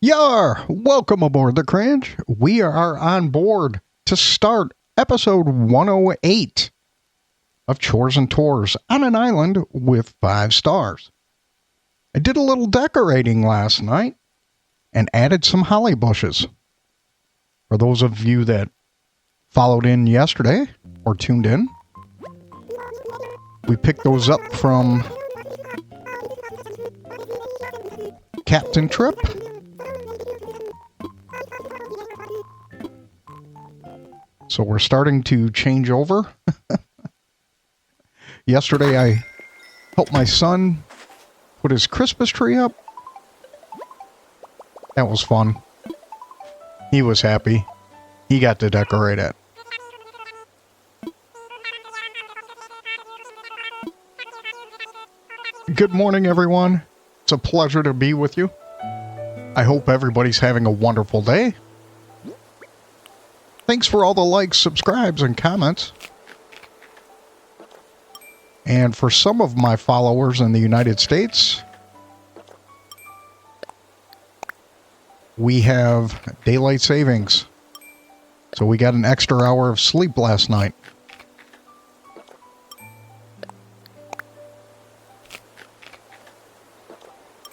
Yar! Welcome aboard the Cringe. We are on board to start episode 108 of Chores and Tours on an island with 5 stars. I did a little decorating last night and added some holly bushes. For those of you that followed in yesterday or tuned in, we picked those up from Captain Trip. So we're starting to change over. Yesterday I helped my son put his Christmas tree up. That was fun. He was happy. He got to decorate it. Good morning, everyone. It's a pleasure to be with you. I hope everybody's having a wonderful day. Thanks for all the likes, subscribes, and comments. And for some of my followers in the United States, we have daylight savings. So we got an extra hour of sleep last night.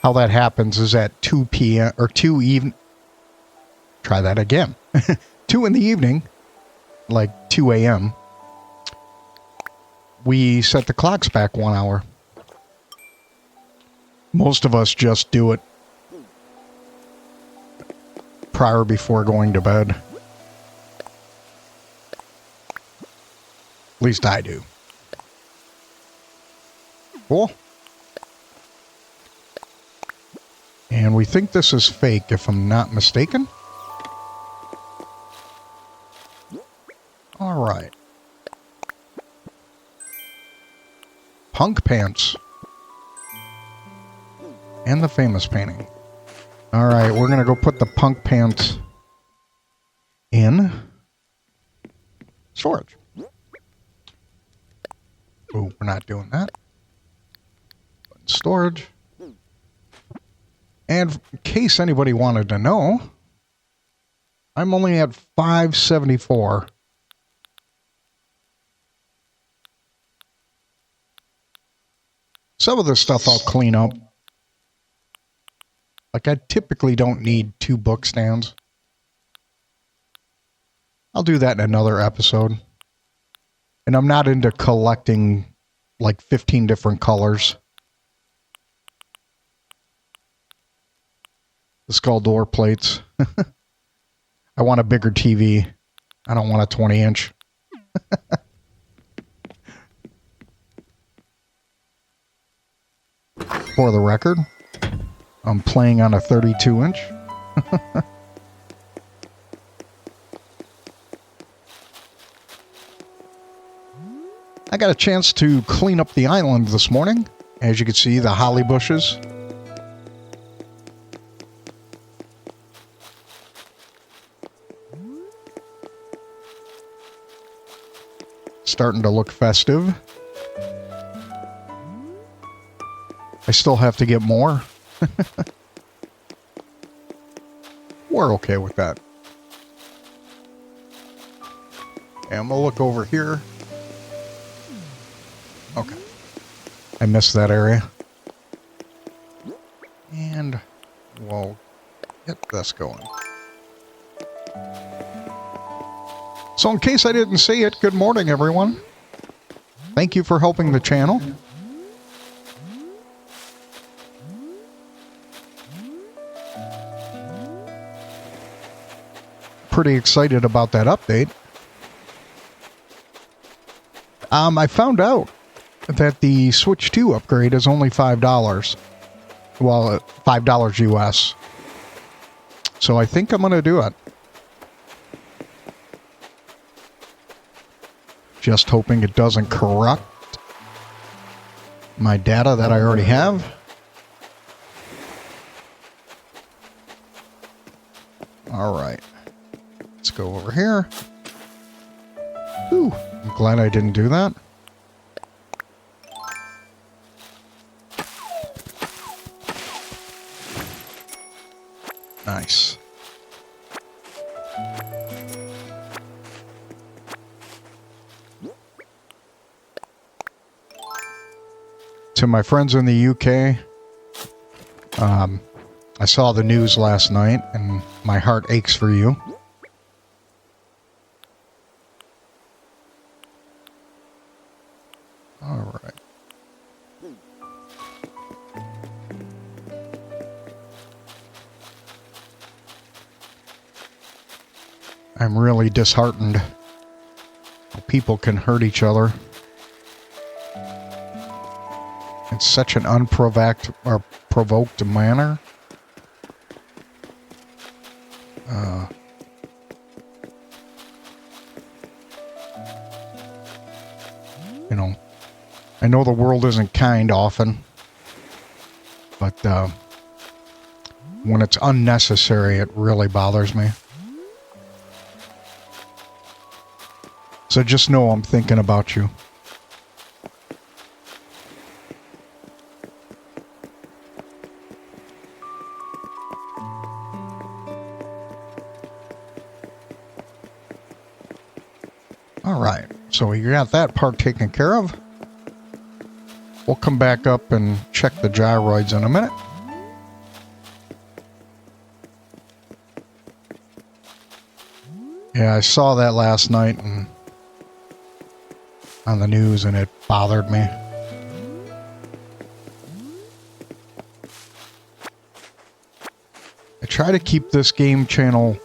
How that happens is at 2 p.m. or 2 even. Try that again. 2 in the evening, like 2 a.m., we set the clocks back 1 hour. Most of us just do it prior before going to bed. At least I do. Cool. And we think this is fake, if I'm not mistaken. All right. Punk pants. And the famous painting. All right, we're going to go put the punk pants in storage. Oh, we're not doing that. Storage. And in case anybody wanted to know, I'm only at 574. Some of this stuff I'll clean up. Like, I typically don't need 2 book stands. I'll do that in another episode. And I'm not into collecting like 15 different colors. The skull door plates. I want a bigger TV. I don't want a 20-inch. For the record, I'm playing on a 32-inch. I got a chance to clean up the island this morning. As you can see, the holly bushes. Starting to look festive. I still have to get more. We're okay with that. And I'm going to look over here. Okay. I missed that area. And we'll get this going. So in case I didn't say it, good morning, everyone. Thank you for helping the channel. Pretty excited about that update. I found out that the Switch 2 upgrade is only $5. Well, $5 US. So I think I'm going to do it. Just hoping it doesn't corrupt my data that I already have. All right. Let's go over here. Ooh, I'm glad I didn't do that. Nice. To my friends in the UK, I saw the news last night and my heart aches for you. All right. I'm really disheartened. People can hurt each other. In such an unprovoked or provoked manner. You know, I know the world isn't kind often, but when it's unnecessary, it really bothers me. So just know I'm thinking about you. All right, so we got that part taken care of. We'll come back up and check the gyroids in a minute. Yeah, I saw that last night and on the news, and it bothered me. I try to keep this game channel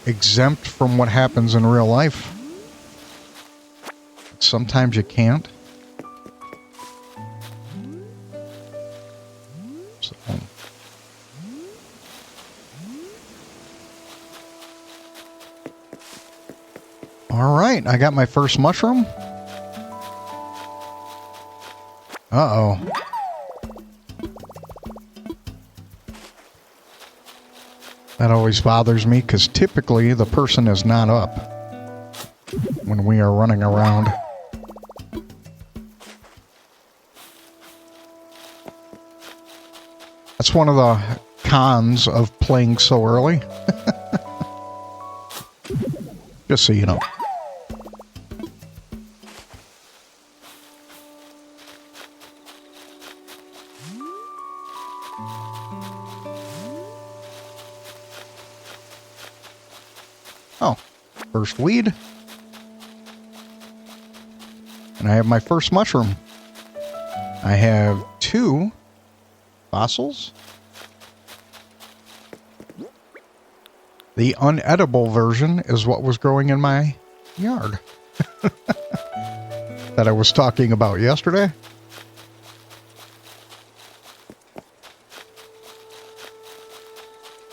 exempt from what happens in real life. Sometimes you can't. So. All right, I got my first mushroom. Uh-oh. That always bothers me because typically the person is not up when we are running around. That's one of the cons of playing so early. Just so you know. Oh, first weed. And I have my first mushroom. I have 2 fossils. The unedible version is what was growing in my yard that I was talking about yesterday.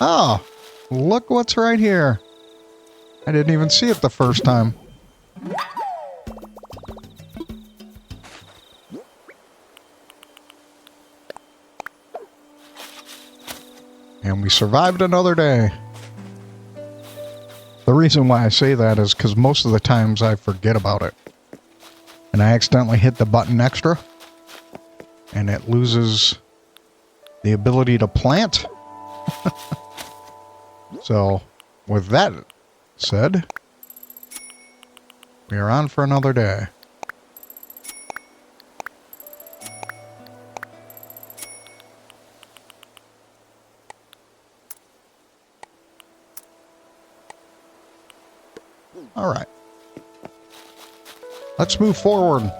Oh, look what's right here. I didn't even see it the first time. And we survived another day. The reason why I say that is because most of the times I forget about it. And I accidentally hit the button extra. And it loses the ability to plant. So, with that said, we are on for another day. All right. Let's move forward.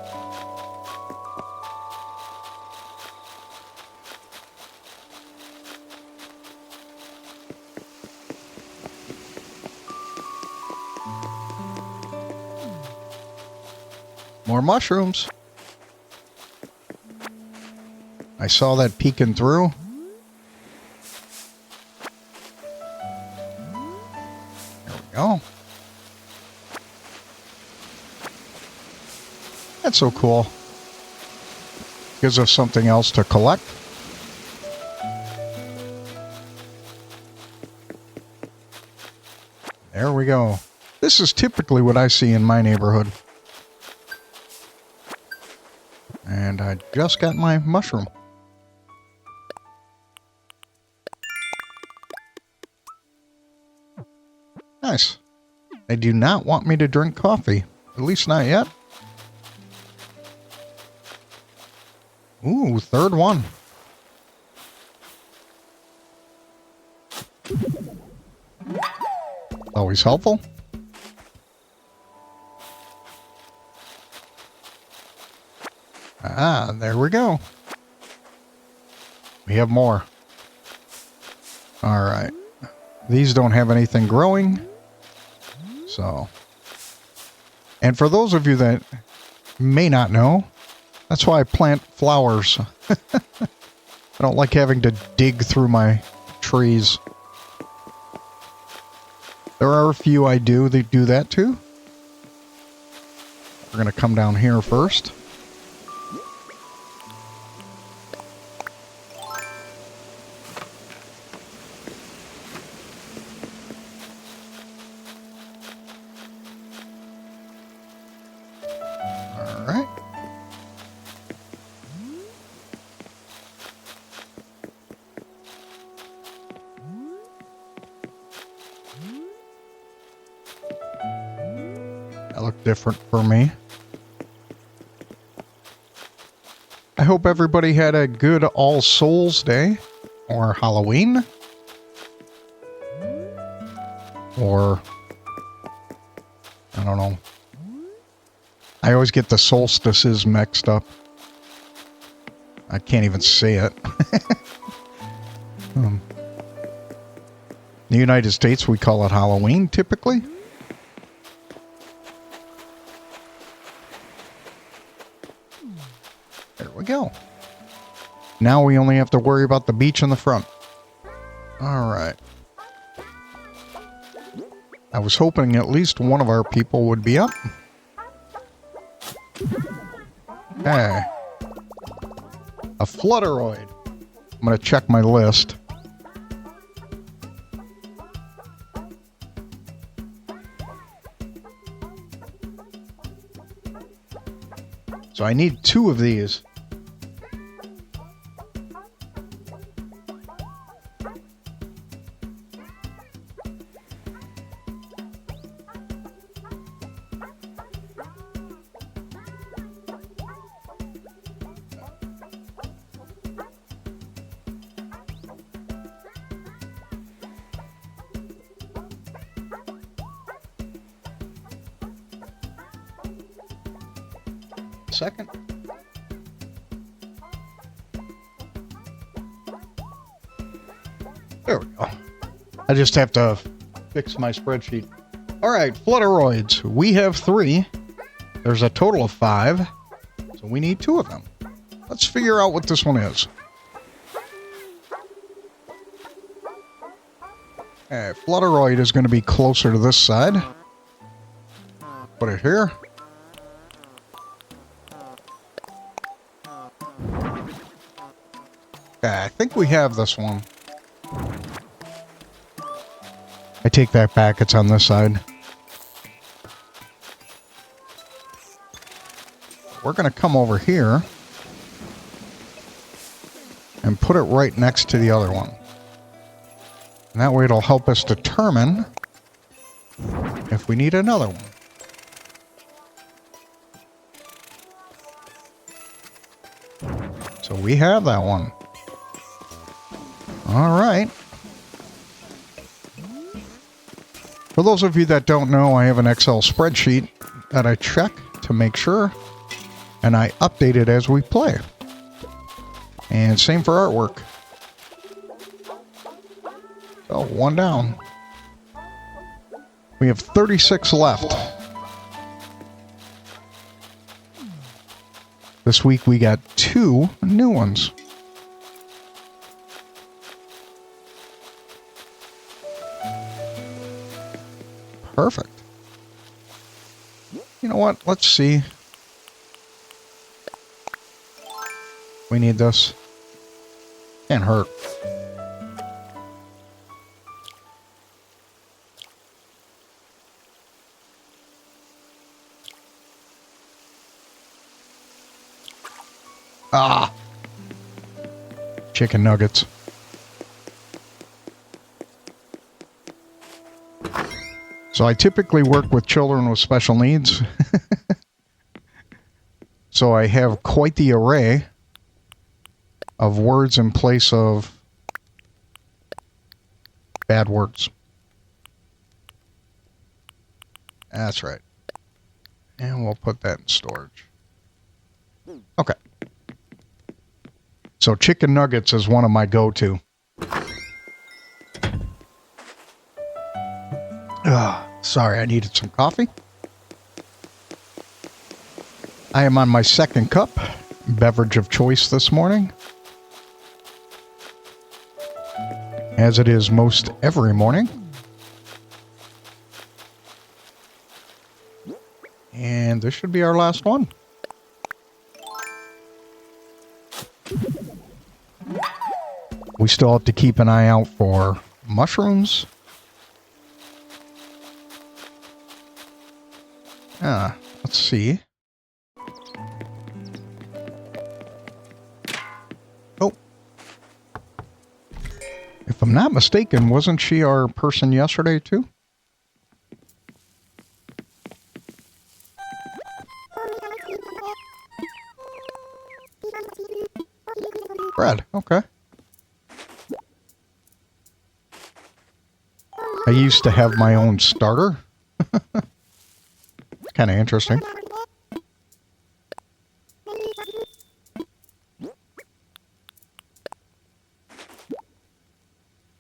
More mushrooms. I saw that peeking through. There we go. That's so cool. Gives us something else to collect. There we go. This is typically what I see in my neighborhood. And I just got my mushroom. Nice. They do not want me to drink coffee. At least not yet. Ooh, third one. Always helpful. Ah, there we go. We have more. All right. These don't have anything growing. So. And for those of you that may not know, that's why I plant flowers. I don't like having to dig through my trees. There are a few I do that do that too. We're going to come down here first. All right. That looked different for me. I hope everybody had a good All Souls Day or Halloween or I don't know. I always get the solstices mixed up. I can't even say it. In the United States, we call it Halloween typically. There we go. Now we only have to worry about the beach in the front. All right. I was hoping at least one of our people would be up. Hey. A flutteroid. I'm going to check my list. So I need 2 of these. Second. There we go. I just have to fix my spreadsheet. All right, flutteroids. We have 3. There's a total of 5. So we need 2 of them. Let's figure out what this one is. Okay, flutteroid is going to be closer to this side. Put it here. Okay, I think we have this one. I take that back. It's on this side. We're going to come over here and put it right next to the other one. And that way it'll help us determine if we need another one. So we have that one. All right. For those of you that don't know, I have an Excel spreadsheet that I check to make sure, and I update it as we play. And same for artwork. So, 1 down. We have 36 left. This week we got 2 new ones. Perfect. You know what? Let's see. We need this. Can't hurt. Ah! Chicken nuggets. So I typically work with children with special needs. So I have quite the array of words in place of bad words. That's right. And we'll put that in storage. Okay. So chicken nuggets is one of my go-to. Sorry, I needed some coffee. I am on my second cup, beverage of choice this morning. As it is most every morning. And this should be our last one. We still have to keep an eye out for mushrooms. Let's see. Oh. If I'm not mistaken, wasn't she our person yesterday too? Bread, okay. I used to have my own starter. Kind of interesting.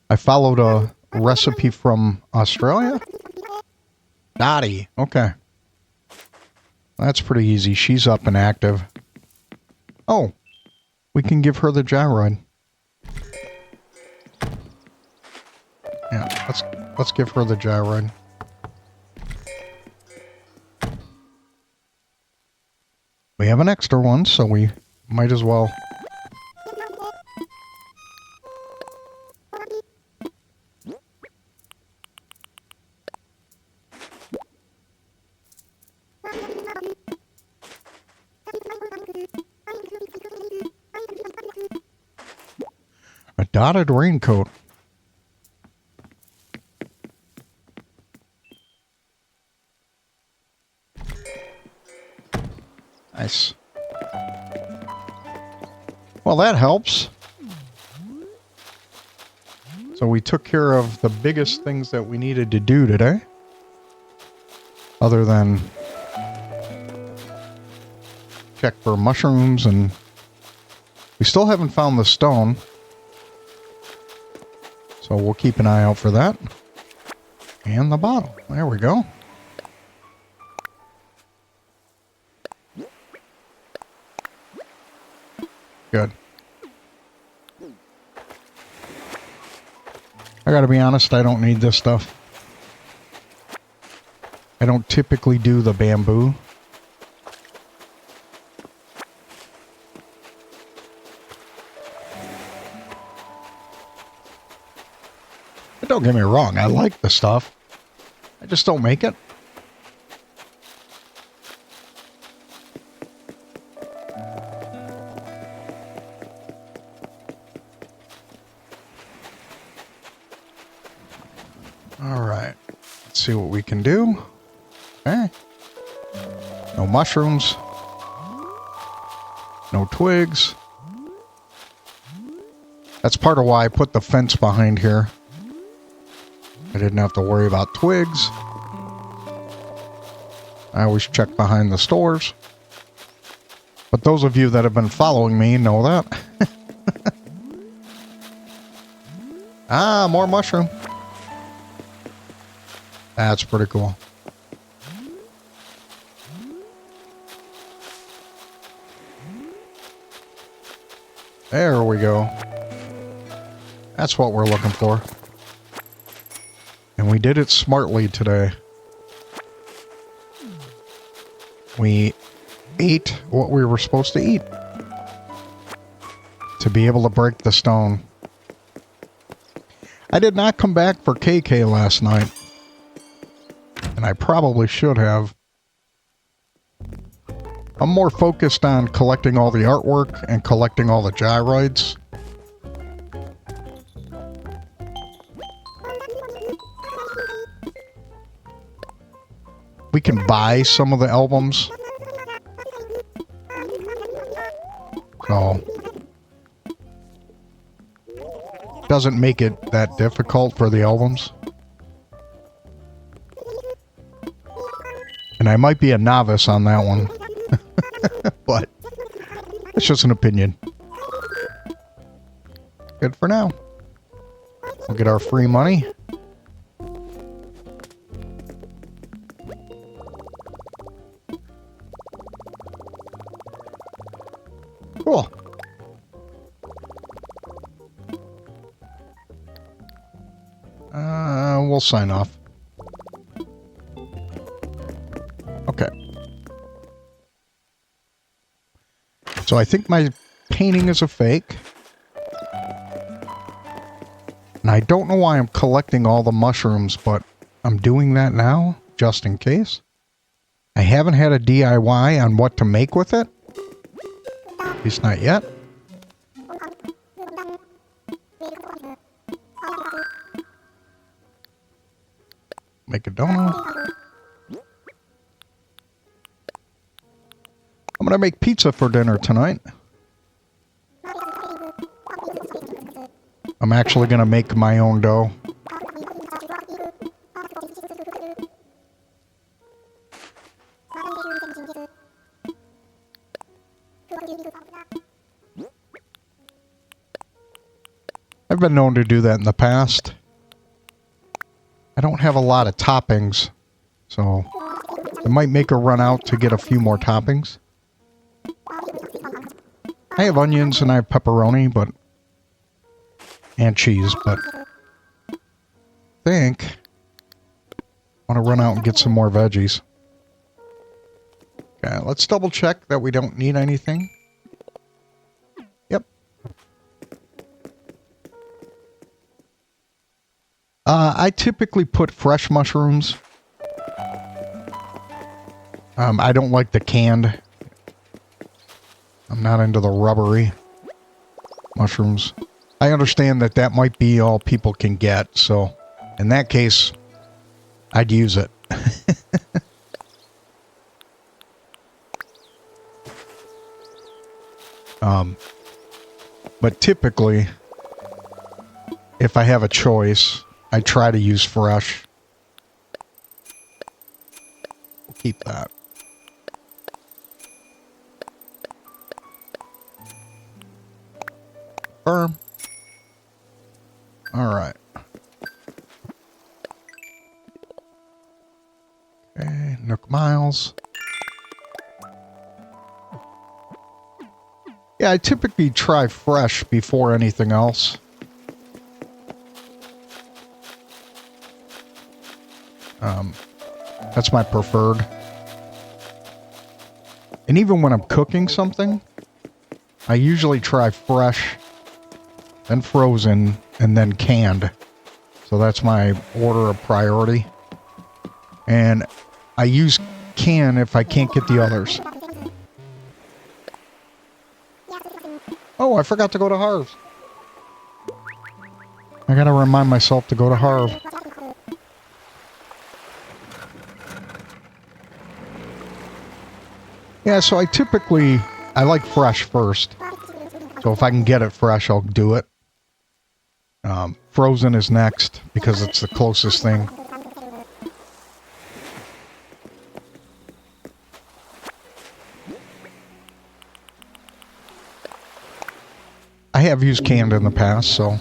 I followed a recipe from Australia. Dottie, okay. That's pretty easy. She's up and active. Oh, we can give her the gyroid. Yeah, let's give her the gyroid. We have an extra one, so we might as well. A dotted raincoat. Nice. Well, that helps. So we took care of the biggest things that we needed to do today. Other than check for mushrooms, and we still haven't found the stone. So we'll keep an eye out for that. And the bottle. There we go. Good. I gotta be honest, I don't need this stuff. I don't typically do the bamboo. But don't get me wrong, I like the stuff. I just don't make it. Alright, let's see what we can do. Okay. No mushrooms. No twigs. That's part of why I put the fence behind here. I didn't have to worry about twigs. I always check behind the stores. But those of you that have been following me know that. Ah, more mushroom. That's pretty cool. There we go. That's what we're looking for. And we did it smartly today. We ate what we were supposed to eat. To be able to break the stone. I did not come back for KK last night. And I probably should have. I'm more focused on collecting all the artwork and collecting all the gyroids. We can buy some of the albums. So, doesn't make it that difficult for the albums. And I might be a novice on that one. But it's just an opinion. Good for now. We'll get our free money. Cool. We'll sign off. Okay. So I think my painting is a fake. And I don't know why I'm collecting all the mushrooms, but I'm doing that now, just in case. I haven't had a DIY on what to make with it. At least not yet. Make a donut. I'm gonna make pizza for dinner tonight. I'm actually gonna make my own dough. I've been known to do that in the past. I don't have a lot of toppings, so I might make a run out to get a few more toppings. I have onions and I have pepperoni, and cheese, but I think I want to run out and get some more veggies. Okay, let's double check that we don't need anything. Yep. I typically put fresh mushrooms. I don't like the canned. I'm not into the rubbery mushrooms. I understand that that might be all people can get, so in that case, I'd use it. But typically, if I have a choice, I try to use fresh. We'll keep that. Firm. All right. Okay, Nook Miles. Yeah, I typically try fresh before anything else. That's my preferred. And even when I'm cooking something, I usually try fresh, then frozen, and then canned. So that's my order of priority. And I use can if I can't get the others. Oh, I forgot to go to Harv. I gotta remind myself to go to Harv. Yeah, so I like fresh first. So if I can get it fresh, I'll do it. Frozen is next because it's the closest thing. I have used canned in the past, so.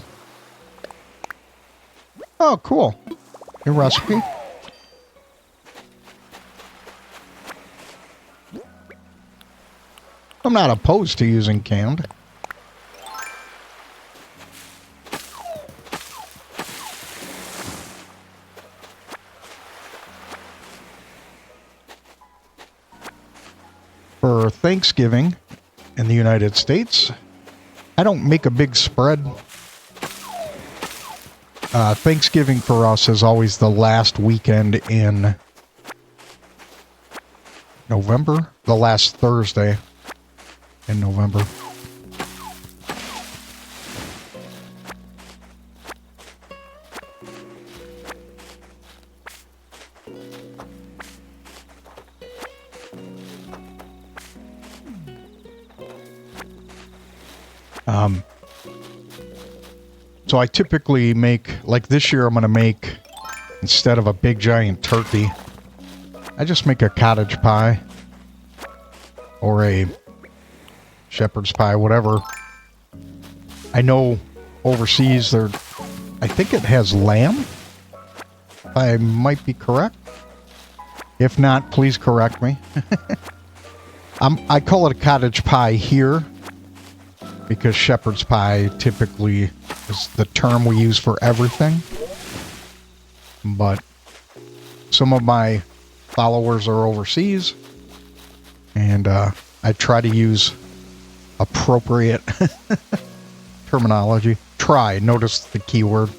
Oh, cool. Your recipe. I'm not opposed to using canned. For Thanksgiving in the United States, I don't make a big spread. Thanksgiving for us is always the last weekend in November, the last Thursday in November. So I typically make, like this year I'm going to make, instead of a big giant turkey, I just make a cottage pie or a shepherd's pie, whatever. I know overseas there, I think it has lamb. I might be correct. If not, please correct me. I call it a cottage pie here because shepherd's pie typically is the term we use for everything. But some of my followers are overseas, and I try to use appropriate terminology. Try, notice the keyword.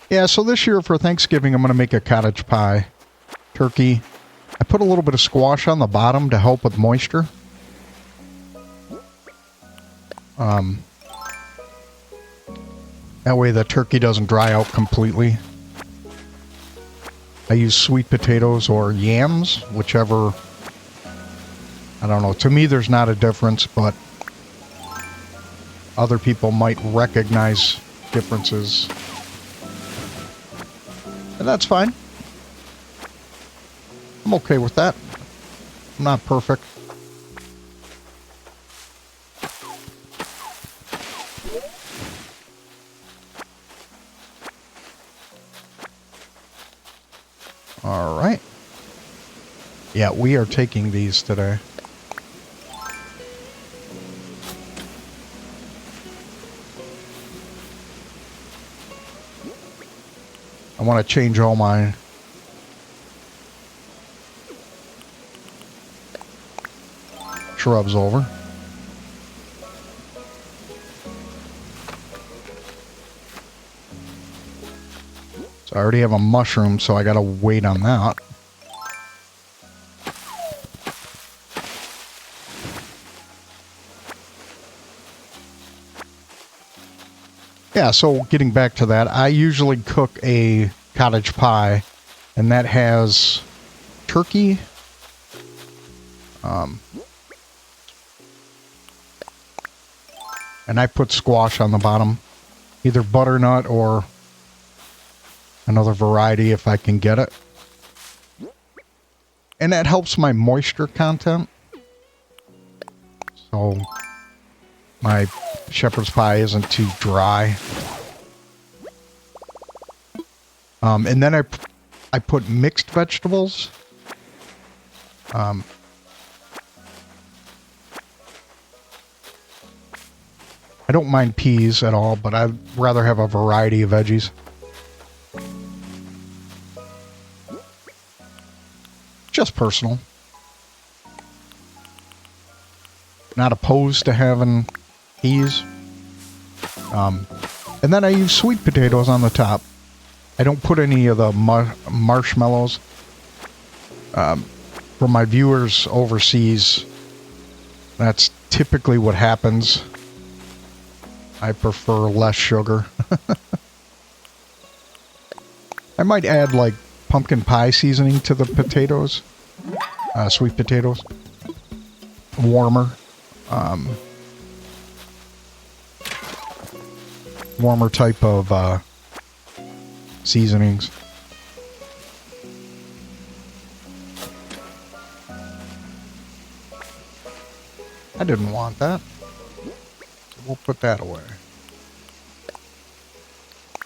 Yeah, so this year for Thanksgiving, I'm going to make a cottage pie. Turkey. I put a little bit of squash on the bottom to help with moisture. That way the turkey doesn't dry out completely. I use sweet potatoes or yams, whichever. I don't know. To me, there's not a difference, but other people might recognize differences. And that's fine. I'm okay with that. I'm not perfect. All right. Yeah, we are taking these today. I want to change all my shrubs over. So I already have a mushroom, so I gotta wait on that. Yeah, so getting back to that, I usually cook a cottage pie, and that has turkey, and I put squash on the bottom, either butternut or another variety if I can get it. And that helps my moisture content. So my shepherd's pie isn't too dry. And then I put mixed vegetables. I don't mind peas at all, but I'd rather have a variety of veggies. Just personal. Not opposed to having peas. And then I use sweet potatoes on the top. I don't put any of the marshmallows. For my viewers overseas, that's typically what happens. I prefer less sugar. I might add like pumpkin pie seasoning to the potatoes. Sweet potatoes. Warmer. Warmer type of seasonings. I didn't want that. So we'll put that away.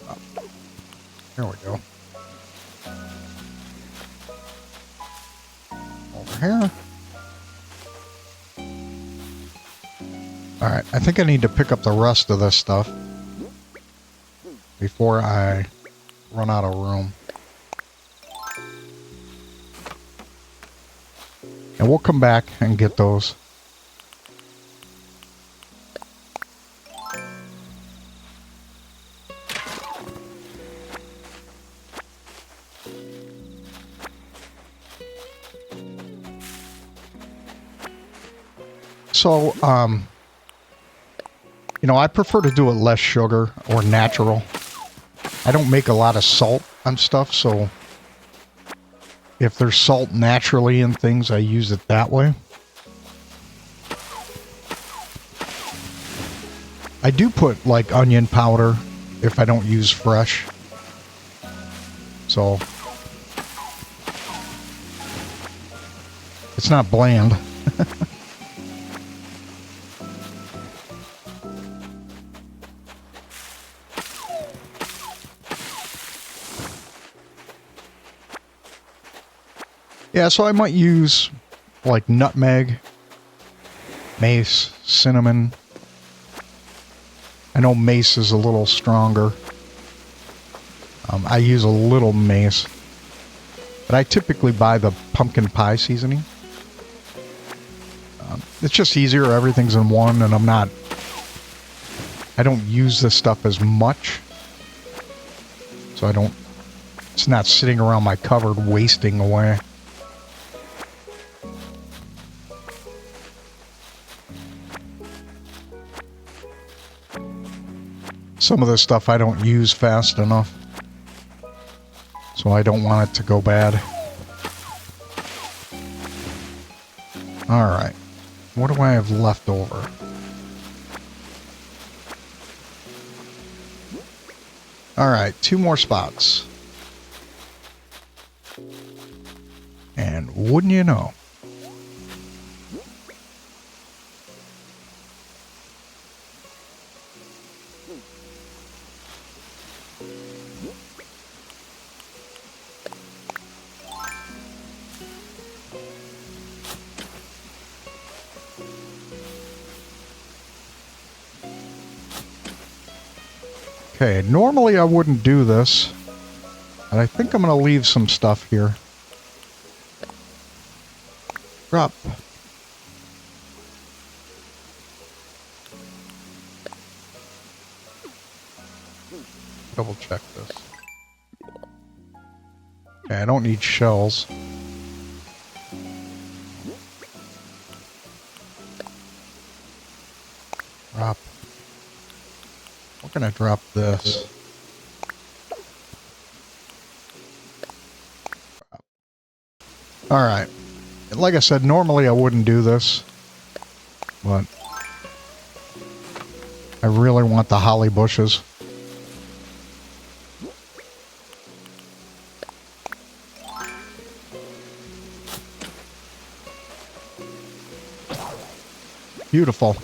Oh, there we go. Over here. Alright, I think I need to pick up the rest of this stuff before I run out of room. And we'll come back and get those. so, you know, I prefer to do it less sugar or natural. I don't make a lot of salt on stuff, so if there's salt naturally in things, I use it that way. I do put, like, onion powder if I don't use fresh. So, it's not bland. Yeah, so I might use, like, nutmeg, mace, cinnamon. I know mace is a little stronger. I use a little mace. But I typically buy the pumpkin pie seasoning. It's just easier. Everything's in one, and I don't use this stuff as much. So it's not sitting around my cupboard wasting away. Some of this stuff I don't use fast enough. So I don't want it to go bad. Alright. What do I have left over? Alright, 2 more spots. And wouldn't you know? Okay, normally I wouldn't do this, but I think I'm going to leave some stuff here. Drop. Double check this. Okay, I don't need shells. Drop. We're gonna drop this. Alright. Like I said, normally I wouldn't do this, but I really want the holly bushes. Beautiful.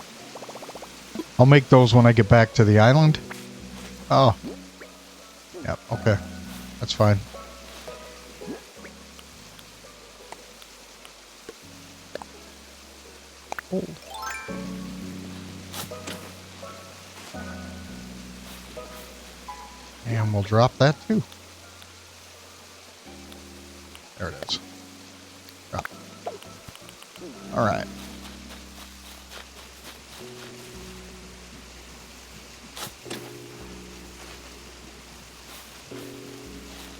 I'll make those when I get back to the island. Oh. Yep, okay. That's fine. Oh. And we'll drop that too. There it is. Drop. Alright.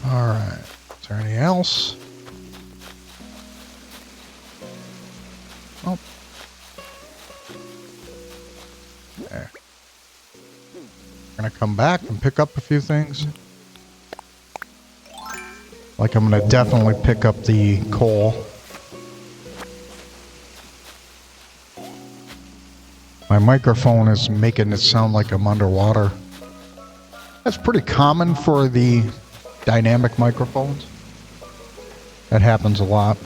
Alright. Is there anything else? Oh. There. I'm gonna come back and pick up a few things. Like I'm gonna definitely pick up the coal. My microphone is making it sound like I'm underwater. That's pretty common for the dynamic microphones. That happens a lot.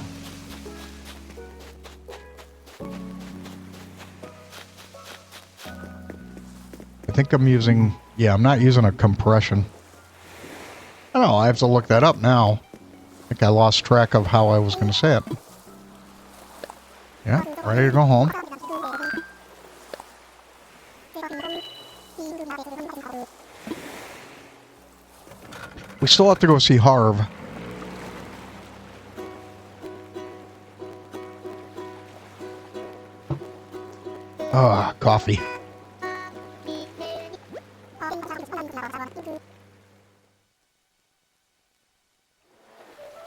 I think I'm using... Yeah, I'm not using a compression. I don't know, I have to look that up now. I think I lost track of how I was going to say it. Yeah, ready to go home. We still have to go see Harv. Ah, coffee.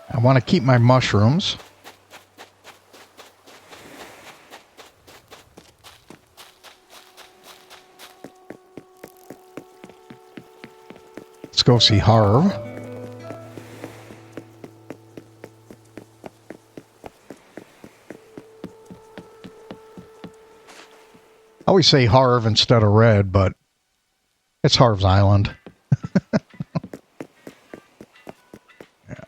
I want to keep my mushrooms. Let's go see Harv. I always say Harv instead of Red, but it's Harv's Island. Yeah.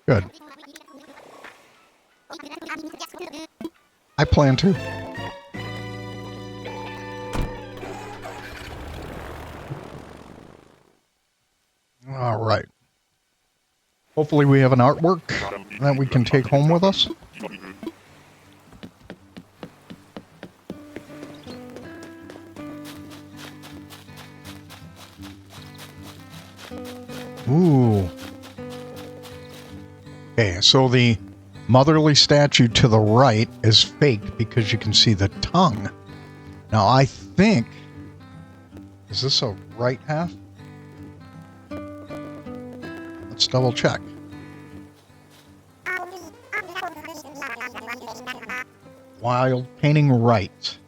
Good. I plan to. All right. Hopefully we have an artwork that we can take home with us. Ooh. Okay, so the motherly statue to the right is fake because you can see the tongue. Now I think... Is this a right half? Let's double check. Wild painting right.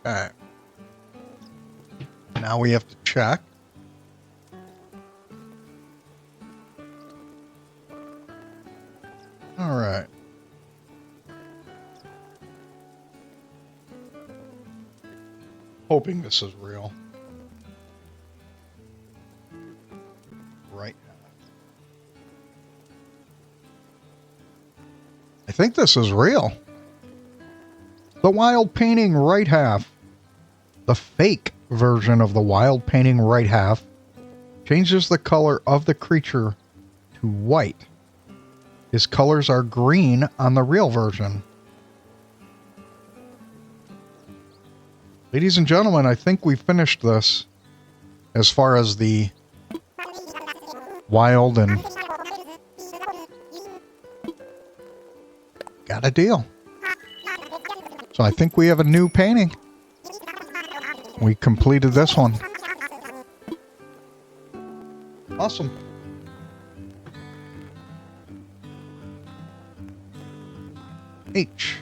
Okay. Now we have to check. All right. Hoping this is real. Right. I think this is real. The wild painting right half. The fake version of the wild painting right half changes the color of the creature to white. His colors are green on the real version. Ladies and gentlemen, I think we finished this as far as the wild and got a deal. So I think we have a new painting. We completed this one. Awesome. H.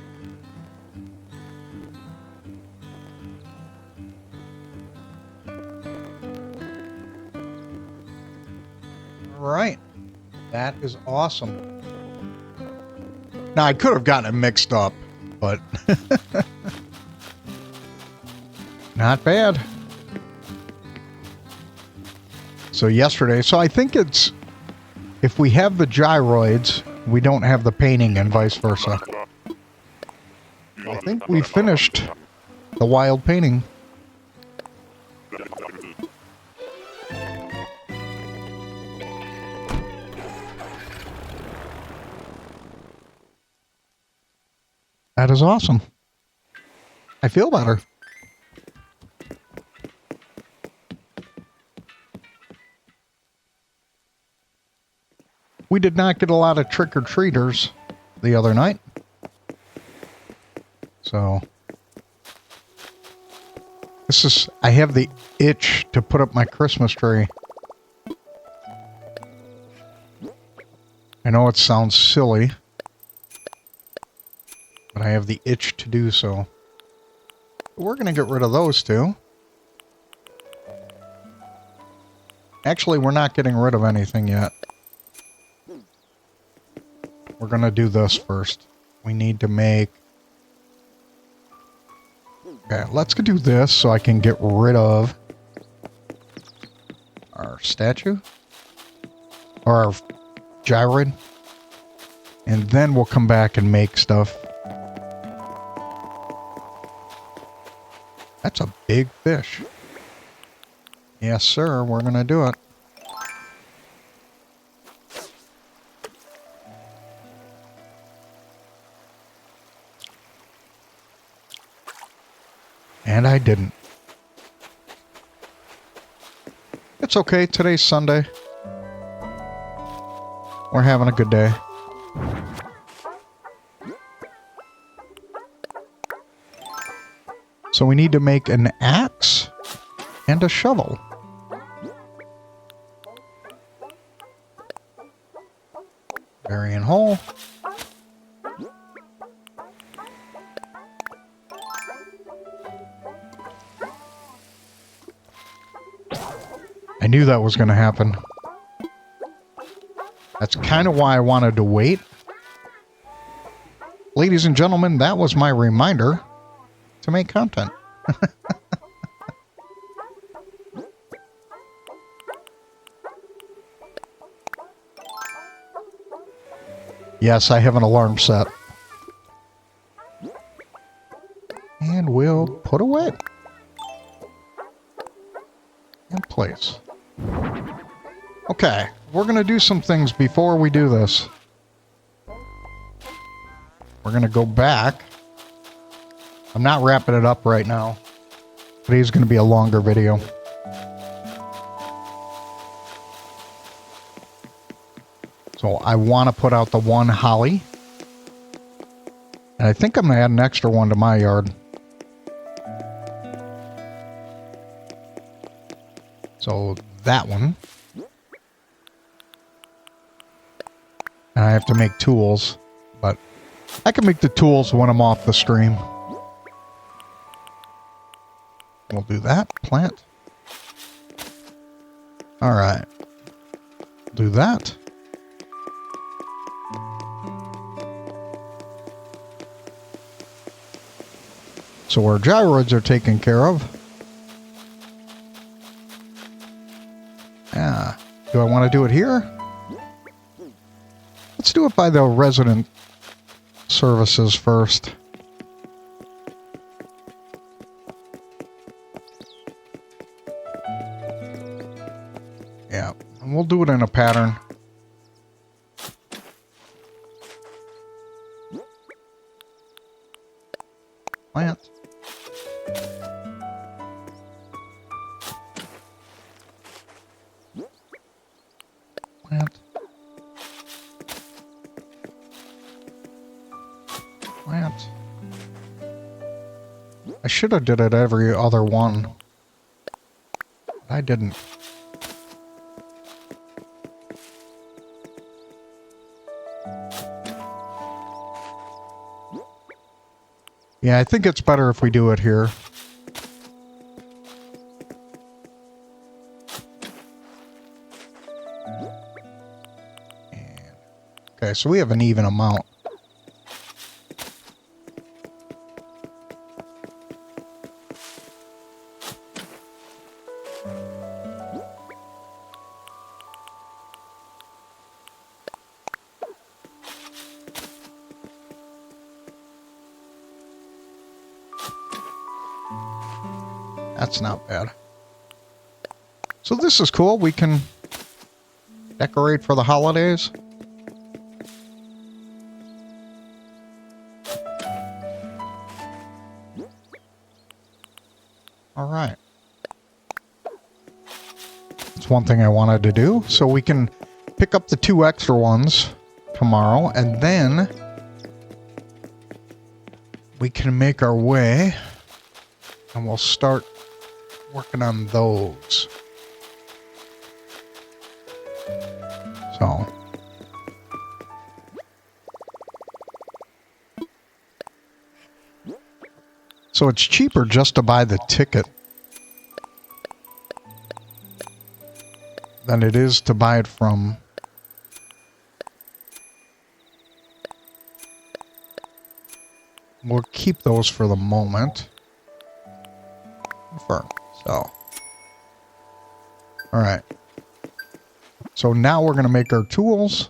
All right. That is awesome. Now, I could have gotten it mixed up, but not bad. So yesterday, so I think it's, if we have the gyroids, we don't have the painting and vice versa. I think we finished the wild painting. That is awesome. I feel better. We did not get a lot of trick-or-treaters the other night. So, this is, I have the itch to put up my Christmas tree. I know it sounds silly, but I have the itch to do so. We're going to get rid of those two. Actually, we're not getting rid of anything yet. We're going to do this first. We need to make... Okay, let's go do this so I can get rid of our statue. Or our gyroid. And then we'll come back and make stuff. That's a big fish. Yes, sir. We're going to do it. And I didn't. It's okay. Today's Sunday. We're having a good day. So we need to make an axe and a shovel. Burying hole. I knew that was going to happen. That's kind of why I wanted to wait. Ladies and gentlemen, that was my reminder to make content. Yes, I have an alarm set. And we'll put away. In place. Okay, we're going to do some things before we do this. We're going to go back. I'm not wrapping it up right now. Today's going to be a longer video. So I want to put out the one holly. And I think I'm going to add an extra one to my yard. So that one. And I have to make tools, but I can make the tools when I'm off the stream. We'll do that. Plant. All right. Do that. So our gyroids are taken care of. Yeah. Do I want to do it here? Let's do it by the resident services first. Yeah, and we'll do it in a pattern. Plant. Plant. Plant. I should have did it every other one. I didn't. Yeah, I think it's better if we do it here. Okay, so we have an even amount. That's not bad. So this is cool. We can decorate for the holidays. All right. That's one thing I wanted to do. So we can pick up the 2 extra ones tomorrow, and then we can make our way, and we'll start working on those. So it's cheaper just to buy the ticket than it is to buy it from we'll keep those for the moment. So all right. So now we're going to make our tools.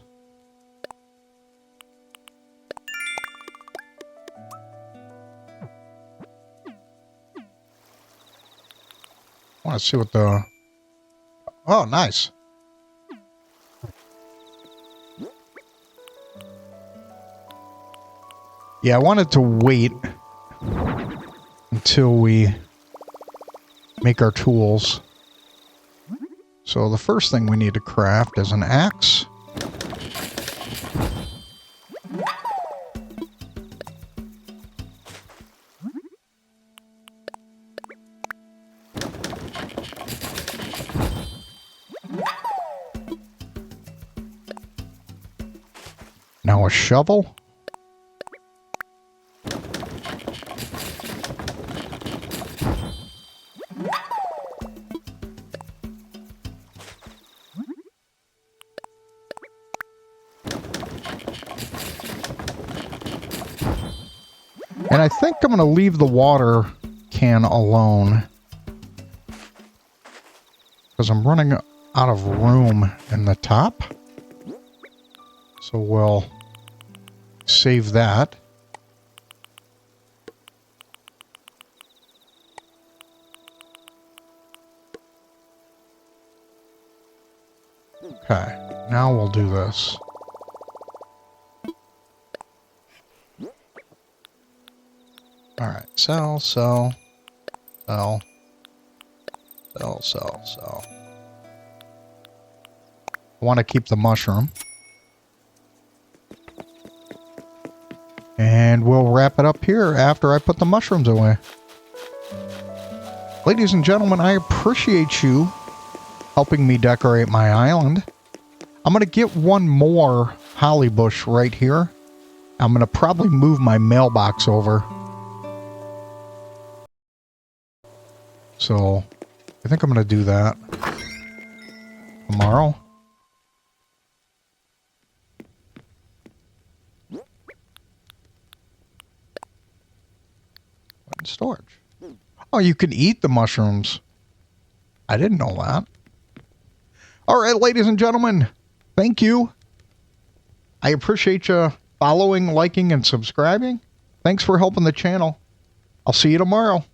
I want to see what the... Oh, nice. Yeah, I wanted to wait until we make our tools. So the first thing we need to craft is an axe. shovel. And I think I'm going to leave the water can alone because I'm running out of room in the top. So we'll save that. Okay, now we'll do this. Alright, sell. I want to keep the mushroom. And we'll wrap it up here after I put the mushrooms away. Ladies and gentlemen, I appreciate you helping me decorate my island. I'm going to get one more holly bush right here. I'm going to probably move my mailbox over. So, I think I'm going to do that tomorrow. Storage. Oh, you can eat the mushrooms. I didn't know that. All right, ladies and gentlemen, thank you. I appreciate you following, liking, and subscribing. Thanks for helping the channel. I'll see you tomorrow.